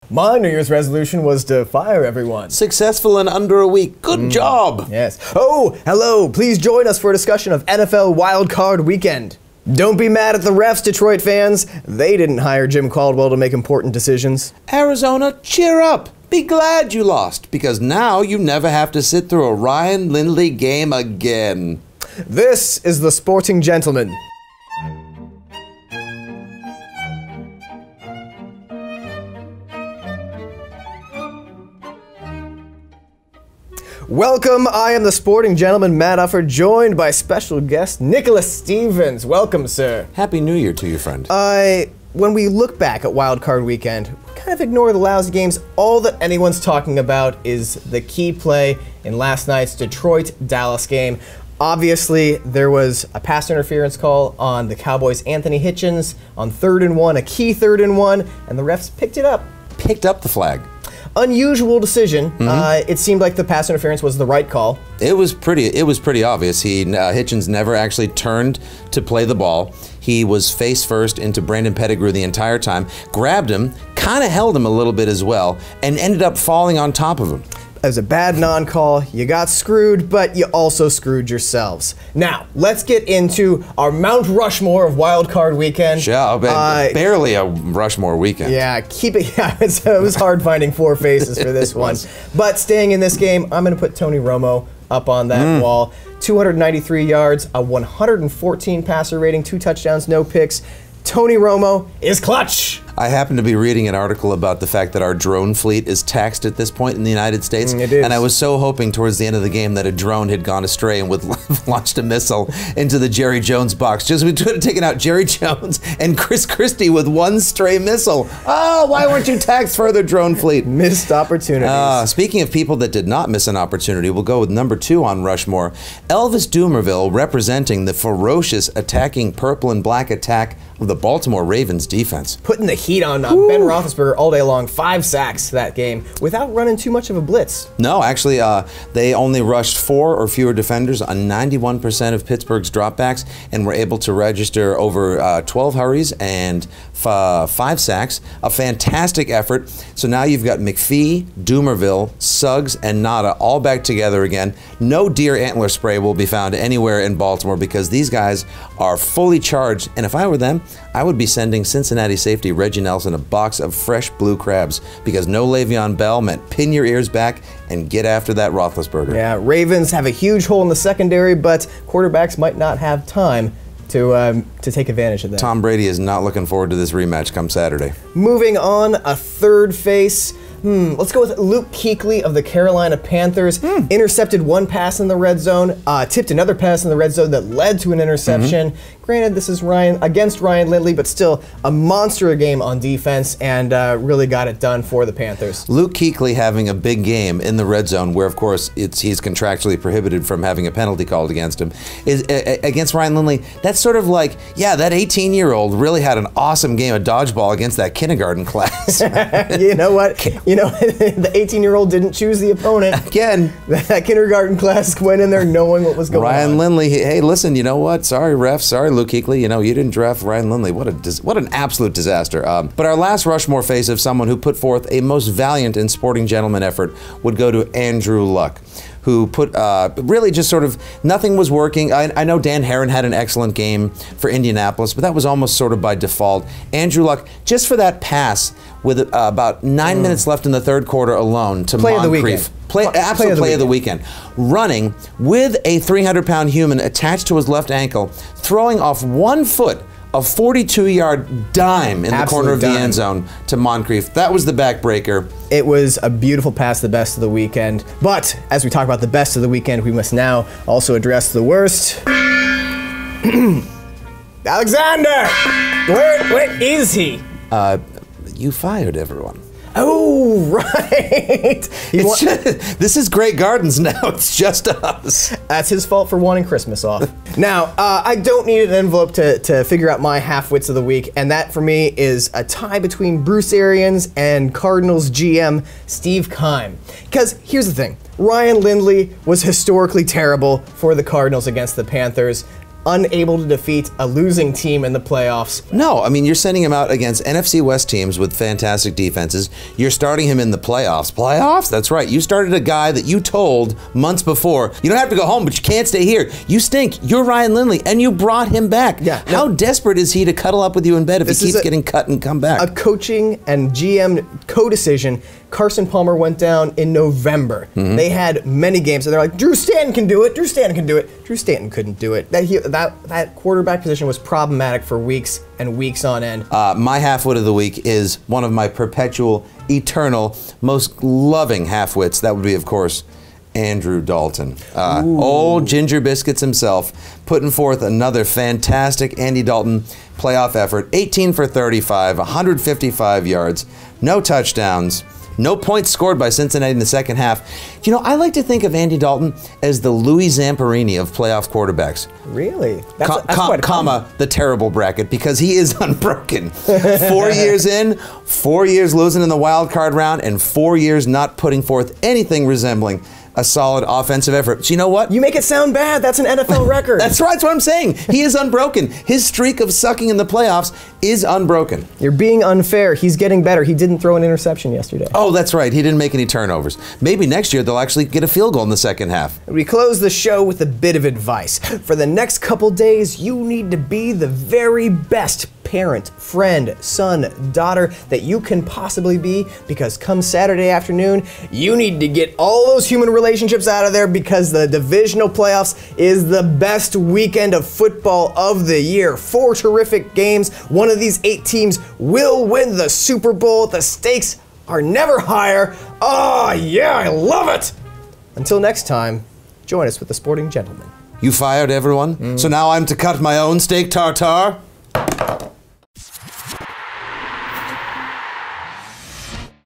My New Year's resolution was to fire everyone. Successful in under a week. Good job. Yes. Oh, hello. Please join us for a discussion of NFL Wild Card Weekend. Don't be mad at the refs, Detroit fans. They didn't hire Jim Caldwell to make important decisions. Arizona, cheer up. Be glad you lost, because now you never have to sit through a Ryan Lindley game again. This is the Sporting Gentleman. Welcome, I am the Sporting Gentleman, Matt Ufford, joined by special guest Nicholas Stevens. Welcome, sir. Happy New Year to you, friend. When we look back at Wild Card Weekend, we kind of ignore the lousy games. All that anyone's talking about is the key play in last night's Detroit-Dallas game. Obviously, there was a pass interference call on the Cowboys' Anthony Hitchens on 3rd and 1, a key 3rd and 1, and the refs picked it up. Picked up the flag. Unusual decision. It seemed like the pass interference was the right call. It was pretty obvious. Hitchens never actually turned to play the ball. He was face first into Brandon Pettigrew the entire time, grabbed him, kind of held him a little bit as well, and ended up falling on top of him. It was a bad non-call. You got screwed, but you also screwed yourselves. Now, let's get into our Mount Rushmore of Wild Card Weekend. Yeah, barely a Rushmore weekend. Yeah, it was hard finding four faces for this one. But staying in this game, I'm going to put Tony Romo up on that wall. 293 yards, a 114 passer rating, 2 touchdowns, no picks. Tony Romo is clutch. I happen to be reading an article about the fact that our drone fleet is taxed at this point in the United States. It is. And I was so hoping towards the end of the game that a drone had gone astray and would launched a missile into the Jerry Jones box. Just we could have taken out Jerry Jones and Chris Christie with one stray missile. Oh, why weren't you taxed further, drone fleet? Missed opportunities. Speaking of people that did not miss an opportunity, we'll go with number 2 on Rushmore. Elvis Dumervil, representing the ferocious attacking purple and black attack of the Baltimore Ravens defense. Putting the heat on Ben Roethlisberger all day long. 5 sacks that game without running too much of a blitz. No, actually, they only rushed 4 or fewer defenders on 91% of Pittsburgh's dropbacks and were able to register over 12 hurries and 5 sacks. A fantastic effort. So now you've got McPhee, Dumervil, Suggs, and Nada all back together again. No deer antler spray will be found anywhere in Baltimore because these guys are fully charged. And if I were them, I would be sending Cincinnati safety Reggie Nelson a box of fresh blue crabs because no Le'Veon Bell meant pin your ears back and get after that Roethlisberger. Yeah, Ravens have a huge hole in the secondary, but quarterbacks might not have time to take advantage of that. Tom Brady is not looking forward to this rematch come Saturday. Moving on, a third face. Let's go with Luke Kuechly of the Carolina Panthers. Intercepted 1 pass in the red zone, tipped another pass in the red zone that led to an interception. Granted, this is against Ryan Lindley, but still a monster game on defense and really got it done for the Panthers. Luke Kuechly having a big game in the red zone, where of course he's contractually prohibited from having a penalty called against him, is against Ryan Lindley. That's sort of like, yeah, that 18-year-old really had an awesome game of dodgeball against that kindergarten class. You know what? The 18-year-old didn't choose the opponent. Again. That kindergarten class went in there knowing what was going on. Ryan Lindley, hey, listen, you know what? Sorry, ref. Sorry, Luke Kuechly. You know, you didn't draft Ryan Lindley. What an absolute disaster. But our last Rushmore face of someone who put forth a most valiant and sporting gentleman effort would go to Andrew Luck, who put really just sort of nothing was working. I know Dan Herron had an excellent game for Indianapolis, but that was almost sort of by default. Andrew Luck, just for that pass with about 9 minutes left in the third quarter alone to Moncrief. Absolute play of the weekend. Running with a 300-pound human attached to his left ankle, throwing off 1 foot, a 42-yard dime in the corner of the end zone to Moncrief. That was the backbreaker. It was a beautiful pass, the best of the weekend. But as we talk about the best of the weekend, we must now also address the worst. Alexander! Where is he? You fired everyone. Oh, right. This is Great Gardens now. It's just us. That's his fault for wanting Christmas off. Now, I don't need an envelope to figure out my half-wits of the week, and that for me is a tie between Bruce Arians and Cardinals GM Steve Keim. Because here's the thing. Ryan Lindley was historically terrible for the Cardinals against the Panthers. unable to defeat a losing team in the playoffs. No, I mean, you're sending him out against NFC West teams with fantastic defenses. You're starting him in the playoffs. Playoffs? That's right. You started a guy that you told months before, you don't have to go home, but you can't stay here. You stink. You're Ryan Lindley, and you brought him back. Yeah. How desperate is he to cuddle up with you in bed if he keeps getting cut and come back? A coaching and GM co-decision. Carson Palmer went down in November. They had many games, and they're like, Drew Stanton can do it. Drew Stanton can do it. Drew Stanton couldn't do it. That quarterback position was problematic for weeks and weeks on end. My halfwit of the week is one of my perpetual, eternal, most loving halfwits. That would be, of course, Andrew Dalton. Old Ginger Biscuits himself, putting forth another fantastic Andy Dalton playoff effort. 18 for 35, 155 yards, no touchdowns. No points scored by Cincinnati in the second half. You know, I like to think of Andy Dalton as the Louis Zamperini of playoff quarterbacks. Really? That's quite comma, the terrible bracket, because he is unbroken. 4 years in, 4 years losing in the wild card round, and 4 years not putting forth anything resembling a solid offensive effort. So you know what? You make it sound bad. That's an NFL record. That's right. That's what I'm saying. He is unbroken. His streak of sucking in the playoffs is unbroken. You're being unfair. He's getting better. He didn't throw an interception yesterday. Oh, that's right. He didn't make any turnovers. Maybe next year they'll actually get a field goal in the second half. We close the show with a bit of advice. For the next couple days, you need to be the very best parent, friend, son, daughter that you can possibly be, because come Saturday afternoon, you need to get all those human relationships out of there, because the divisional playoffs is the best weekend of football of the year. 4 terrific games. One of these 8 teams will win the Super Bowl. The stakes are never higher. Oh, yeah, I love it. Until next time, join us with the Sporting Gentleman. You fired everyone? So now I'm to cut my own steak tartare?